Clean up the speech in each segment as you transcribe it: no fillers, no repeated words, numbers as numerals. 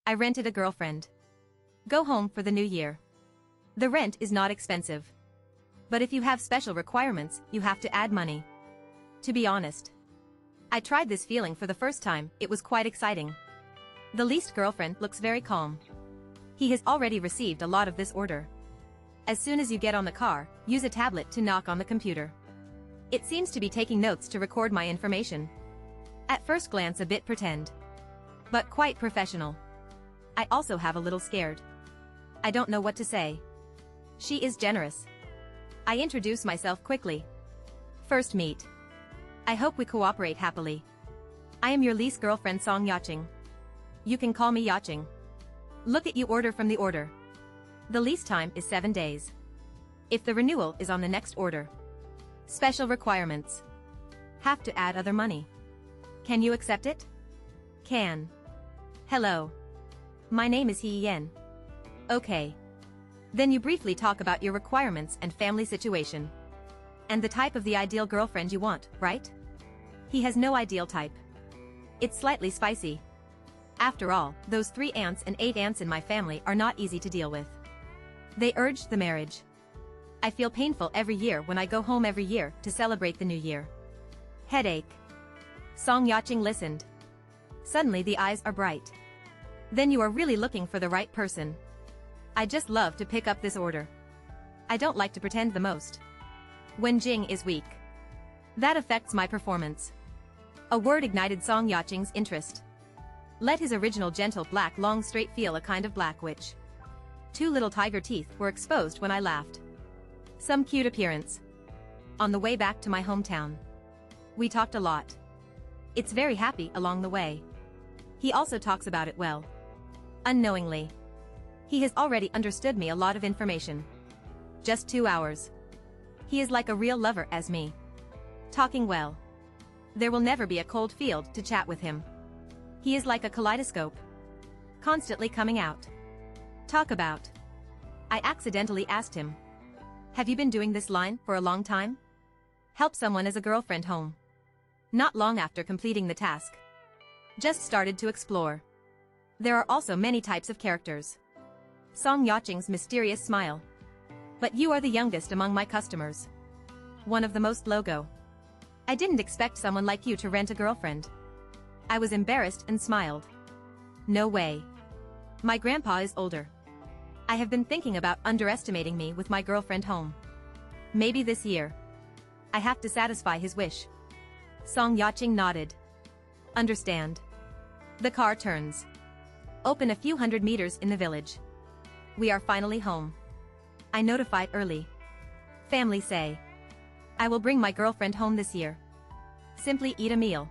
I rented a girlfriend. Go home for the new year. The rent is not expensive. But if you have special requirements, you have to add money. To be honest, I tried this feeling for the first time. It was quite exciting. The leased girlfriend looks very calm. He has already received a lot of this order. As soon as you get on the car, use a tablet to knock on the computer. It seems to be taking notes to record my information. At first glance a bit pretend, but quite professional. I also have a little scared. I don't know what to say. She is generous. I introduce myself quickly. First meet. I hope we cooperate happily. I am your lease girlfriend Song Yaching. You can call me Yaching. Look at you order from the order. The lease time is 7 days. If the renewal is on the next order. Special requirements. Have to add other money. Can you accept it? Can. Hello. My name is He Yen. Okay. Then you briefly talk about your requirements and family situation. And the type of the ideal girlfriend you want, right? He has no ideal type. It's slightly spicy. After all, those 3 aunts and 8 aunts in my family are not easy to deal with. They urged the marriage. I feel painful every year when I go home every year to celebrate the new year. Headache. Song Yaching listened. Suddenly the eyes are bright. Then you are really looking for the right person. I just love to pick up this order. I don't like to pretend the most. When Jing is weak. That affects my performance. A word ignited Song Yaching's interest. Let his original gentle black long straight feel a kind of black witch. 2 little tiger teeth were exposed when I laughed. Some cute appearance. On the way back to my hometown. We talked a lot. It's very happy along the way. He also talks about it well. Unknowingly. He has already understood me a lot of information. Just 2 hours. He is like a real lover as me. Talking well. There will never be a cold field to chat with him. He is like a kaleidoscope. Constantly coming out. Talk about. I accidentally asked him. Have you been doing this line for a long time? Help someone as a girlfriend home. Not long after completing the task. Just started to explore. There are also many types of characters. Song Yaching's mysterious smile. But you are the youngest among my customers. One of the most logo. I didn't expect someone like you to rent a girlfriend. I was embarrassed and smiled. No way. My grandpa is older. I have been thinking about underestimating me with my girlfriend home. Maybe this year. I have to satisfy his wish. Song Yaching nodded. Understand. The car turns. Open a few hundred meters in the village. We are finally home. I notified early. Family say. I will bring my girlfriend home this year. Simply eat a meal.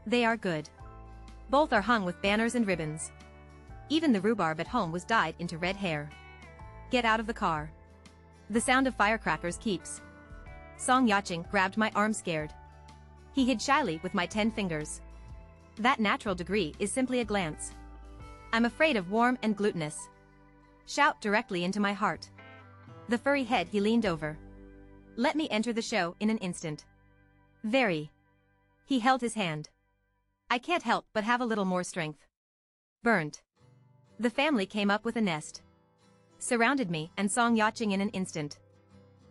They are good. Both are hung with banners and ribbons. Even the rhubarb at home was dyed into red hair. Get out of the car. The sound of firecrackers keeps. Song Yaching grabbed my arm scared. He hid shyly with my 10 fingers. That natural degree is simply a glance. I'm afraid of warm and glutinous. Shout directly into my heart. The furry head he leaned over. Let me enter the show in an instant. Very. He held his hand. I can't help but have a little more strength. Burnt. The family came up with a nest. Surrounded me and Song Yaching in an instant.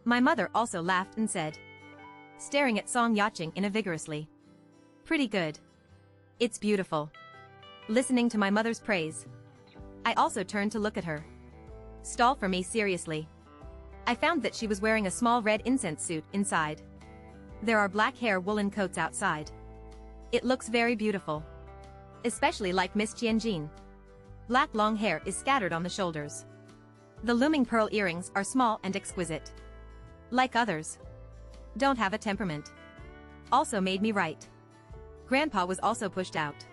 My mother also laughed and said. Staring at Song Yaching in a vigorously. Pretty good. It's beautiful. Listening to my mother's praise. I also turned to look at her. Stall for me seriously. I found that she was wearing a small red incense suit inside. There are black hair woolen coats outside. It looks very beautiful. Especially like Miss Tianjin. Black long hair is scattered on the shoulders. The looming pearl earrings are small and exquisite. Like others. Don't have a temperament. Also made me right. Grandpa was also pushed out.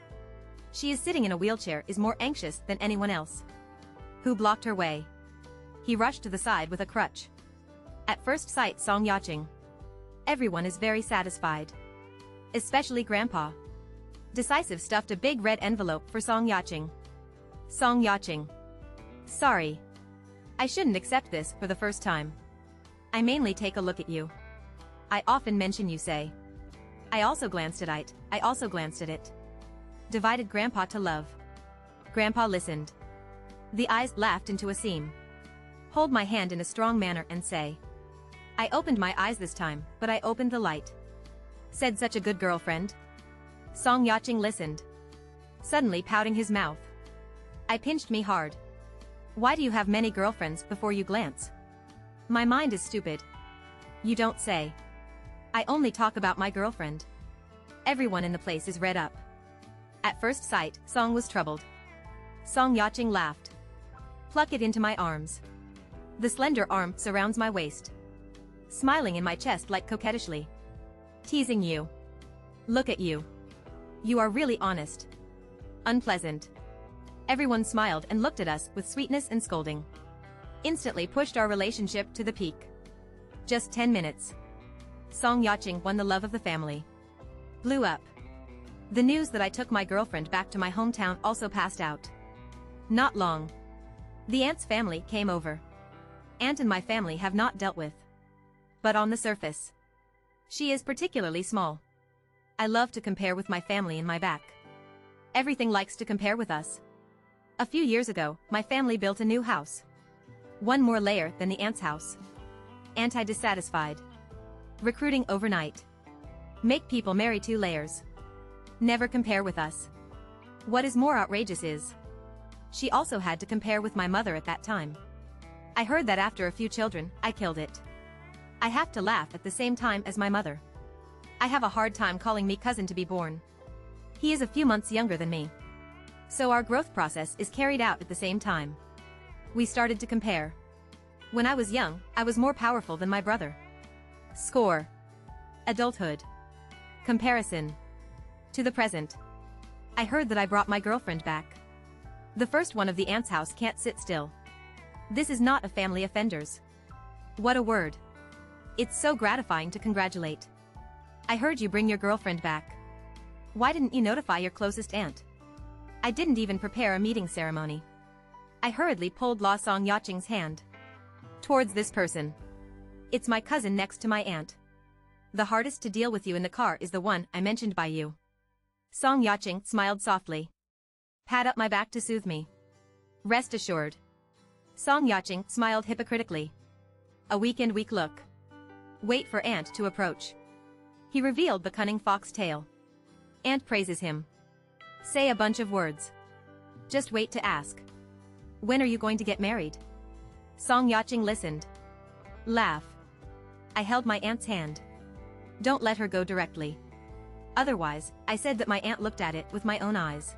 She is sitting in a wheelchair is more anxious than anyone else. Who blocked her way? He rushed to the side with a crutch. At first sight Song Yaching. Everyone is very satisfied. Especially Grandpa. Decisive stuffed a big red envelope for Song Yaching. Song Yaching. Sorry. I shouldn't accept this for the first time. I mainly take a look at you. I often mention you say. I also glanced at it. Divided Grandpa to love. Grandpa listened. The eyes laughed into a seam. Hold my hand in a strong manner and say. I opened my eyes this time, but I opened the light. Said such a good girlfriend. Song Yaching listened. Suddenly pouting his mouth. I pinched me hard. Why do you have many girlfriends before you glance? My mind is stupid. You don't say. I only talk about my girlfriend. Everyone in the place is read up. At first sight, Song was troubled. Song Yaching laughed. Pluck it into my arms. The slender arm surrounds my waist. Smiling in my chest like coquettishly. Teasing you. Look at you. You are really honest. Unpleasant. Everyone smiled and looked at us with sweetness and scolding. Instantly pushed our relationship to the peak. Just 10 minutes. Song Yaching won the love of the family. Blew up. The news that I took my girlfriend back to my hometown also passed out. Not long. The aunt's family came over. Aunt and my family have not dealt with. But on the surface. She is particularly small. I love to compare with my family in my back. Everything likes to compare with us. A few years ago, my family built a new house. One more layer than the aunt's house. Anti-dissatisfied. Recruiting overnight. Make people marry 2 layers. Never compare with us. What is more outrageous is, she also had to compare with my mother at that time. I heard that after a few children, I killed it. I have to laugh at the same time as my mother. I have a hard time calling me cousin to be born. He is a few months younger than me. So our growth process is carried out at the same time. We started to compare. When I was young, I was more powerful than my brother. Score. Adulthood. Comparison. To the present. I heard that I brought my girlfriend back. The first one of the aunt's house can't sit still. This is not a family offenders. What a word. It's so gratifying to congratulate. I heard you bring your girlfriend back. Why didn't you notify your closest aunt? I didn't even prepare a meeting ceremony. I hurriedly pulled La Song Yaching's hand. Towards this person. It's my cousin next to my aunt. The hardest to deal with you in the car is the one I mentioned by you. Song Yaching smiled softly. Pat up my back to soothe me. Rest assured. Song Yaching smiled hypocritically. A weak look. Wait for aunt to approach. He revealed the cunning fox tail. Aunt praises him. Say a bunch of words. Just wait to ask. When are you going to get married? Song Yaching listened. Laugh. I held my aunt's hand. Don't let her go directly. Otherwise, I said that my aunt looked at it with my own eyes.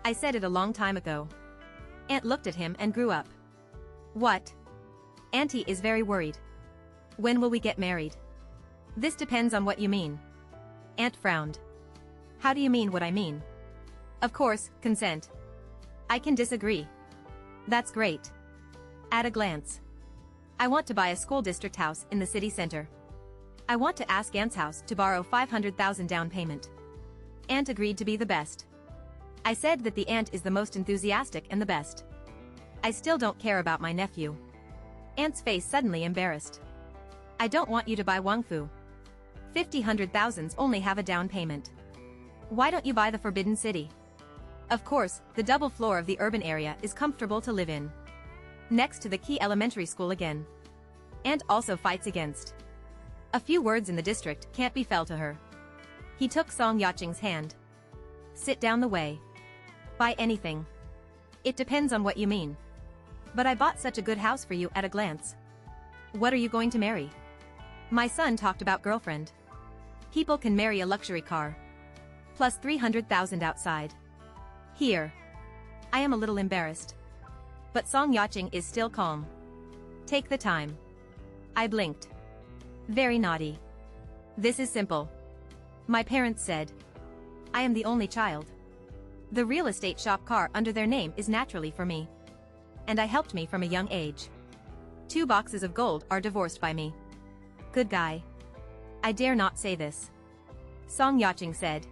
I said it a long time ago. Aunt looked at him and grew up. What? Auntie is very worried. When will we get married? This depends on what you mean. Aunt frowned. How do you mean what I mean? Of course, consent. I can disagree. That's great. At a glance. I want to buy a school district house in the city center. I want to ask Aunt's house to borrow 500,000 down payment. Aunt agreed to be the best. I said that the aunt is the most enthusiastic and the best. I still don't care about my nephew. Aunt's face suddenly embarrassed. I don't want you to buy Wang Fu. 50,000 only have a down payment. Why don't you buy the Forbidden City? Of course, the double floor of the urban area is comfortable to live in. Next to the key elementary school again. Aunt also fights against. A few words in the district can't be fell to her. He took Song Yaching's hand. Sit down the way. Buy anything. It depends on what you mean. But I bought such a good house for you at a glance. What are you going to marry? My son talked about girlfriend. People can marry a luxury car. Plus 300,000 outside. Here. I am a little embarrassed. But Song Yaching is still calm. Take the time. I blinked. Very naughty. This is simple. My parents said. I am the only child. The real estate shop car under their name is naturally for me. And I helped me from a young age. 2 boxes of gold are divorced by me. Good guy. I dare not say this. Song Yaching said.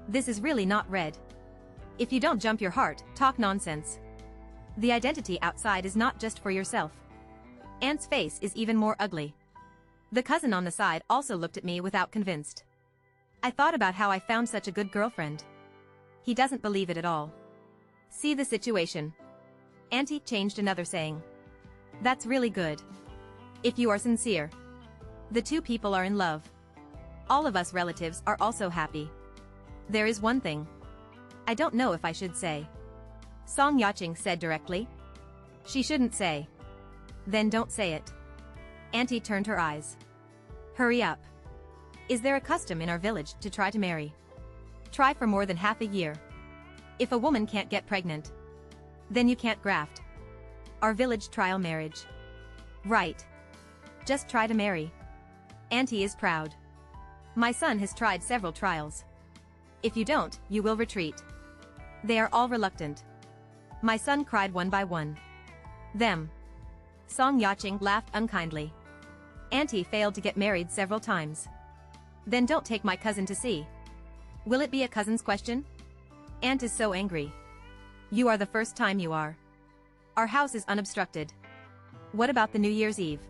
This is really not red. If you don't jump your heart, talk nonsense. The identity outside is not just for yourself. Aunt's face is even more ugly. The cousin on the side also looked at me without convinced. I thought about how I found such a good girlfriend. He doesn't believe it at all. See the situation. Auntie changed another saying. That's really good. If you are sincere. The two people are in love. All of us relatives are also happy. There is one thing. I don't know if I should say. Song Yaching said directly. She shouldn't say. Then don't say it. Auntie turned her eyes. Hurry up. Is there a custom in our village to try to marry? Try for more than half a year. If a woman can't get pregnant, then you can't graft. Our village trial marriage. Right. Just try to marry. Auntie is proud. My son has tried several trials. If you don't, you will retreat. They are all reluctant. My son cried one by one. Them. Song Yaching laughed unkindly. Auntie failed to get married several times. Then don't take my cousin to see. Will it be a cousin's question? Aunt is so angry. You are the first time you are. Our house is unobstructed. What about the New Year's Eve?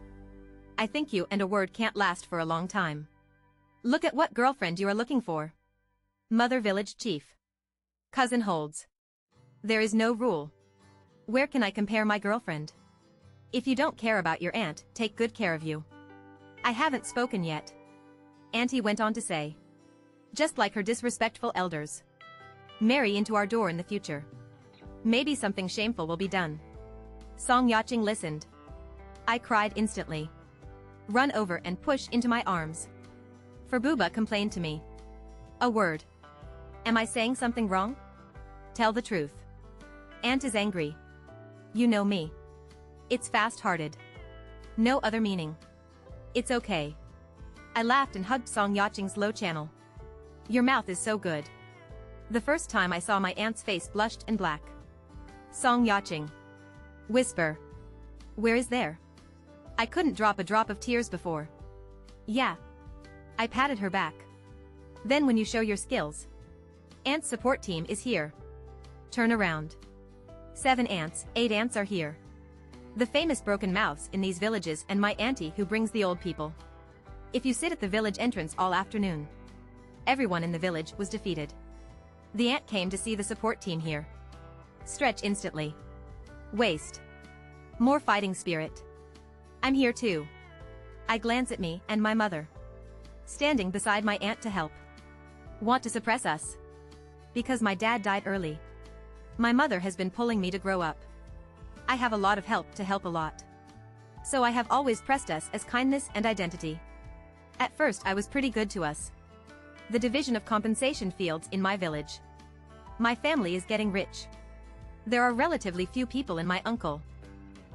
I think you and a word can't last for a long time. Look at what girlfriend you are looking for. Mother village chief. Cousin holds. There is no rule. Where can I compare my girlfriend? If you don't care about your aunt, take good care of you. I haven't spoken yet. Auntie went on to say. Just like her disrespectful elders. Marry into our door in the future. Maybe something shameful will be done. Song Yaching listened. I cried instantly. Run over and push into my arms. For Booba complained to me. A word. Am I saying something wrong? Tell the truth. Aunt is angry. You know me. It's fast-hearted. No other meaning. It's okay. I laughed and hugged Song Yaching's low channel. Your mouth is so good. The first time I saw my aunt's face blushed and black. Song Yaching. Whisper. Where is there? I couldn't drop a drop of tears before. Yeah. I patted her back. Then when you show your skills. Aunt's support team is here. Turn around. 7 aunts, 8 aunts are here. The famous broken mouths in these villages and my auntie who brings the old people. If you sit at the village entrance all afternoon. Everyone in the village was defeated. The aunt came to see the support team here. Stretch instantly. Waste. More fighting spirit. I'm here too. I glance at me and my mother. Standing beside my aunt to help. Want to suppress us? Because my dad died early. My mother has been pulling me to grow up. I have a lot of help to help a lot. So I have always pressed us as kindness and identity. At first I was pretty good to us. The division of compensation fields in my village. My family is getting rich. There are relatively few people in my uncle.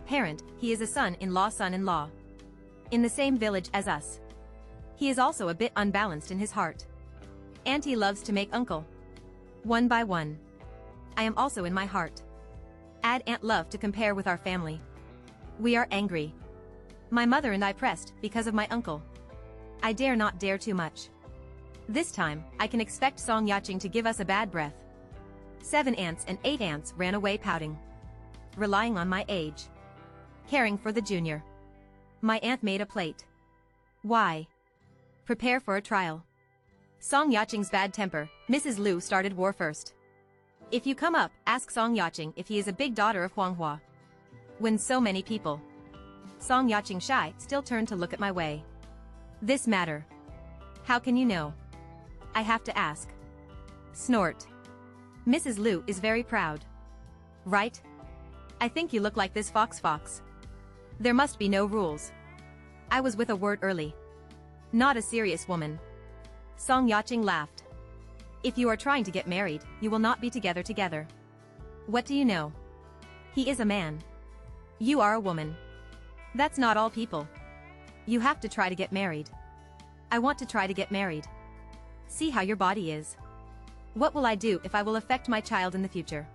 Parent, he is a son-in-law. In the same village as us. He is also a bit unbalanced in his heart. Auntie loves to make uncle. One by one. I am also in my heart. Add aunt love to compare with our family. We are angry. My mother and I pressed because of my uncle. I dare not dare too much. This time, I can expect Song Yaching to give us a bad breath. 7 aunts and 8 aunts ran away pouting. Relying on my age. Caring for the junior. My aunt made a plate. Why? Prepare for a trial. Song Yaching's bad temper, Mrs. Liu started war first. If you come up, ask Song Yaching if he is a big daughter of Huanghua. When so many people. Song Yaching shy still turned to look at my way. This matter. How can you know? I have to ask. Snort. Mrs. Liu is very proud. Right? I think you look like this fox. There must be no rules. I was with a word early. Not a serious woman. Song Yaching laughed. If you are trying to get married, you will not be together. What do you know? He is a man. You are a woman. That's not all people. You have to try to get married. I want to try to get married. See how your body is. What will I do if I will affect my child in the future?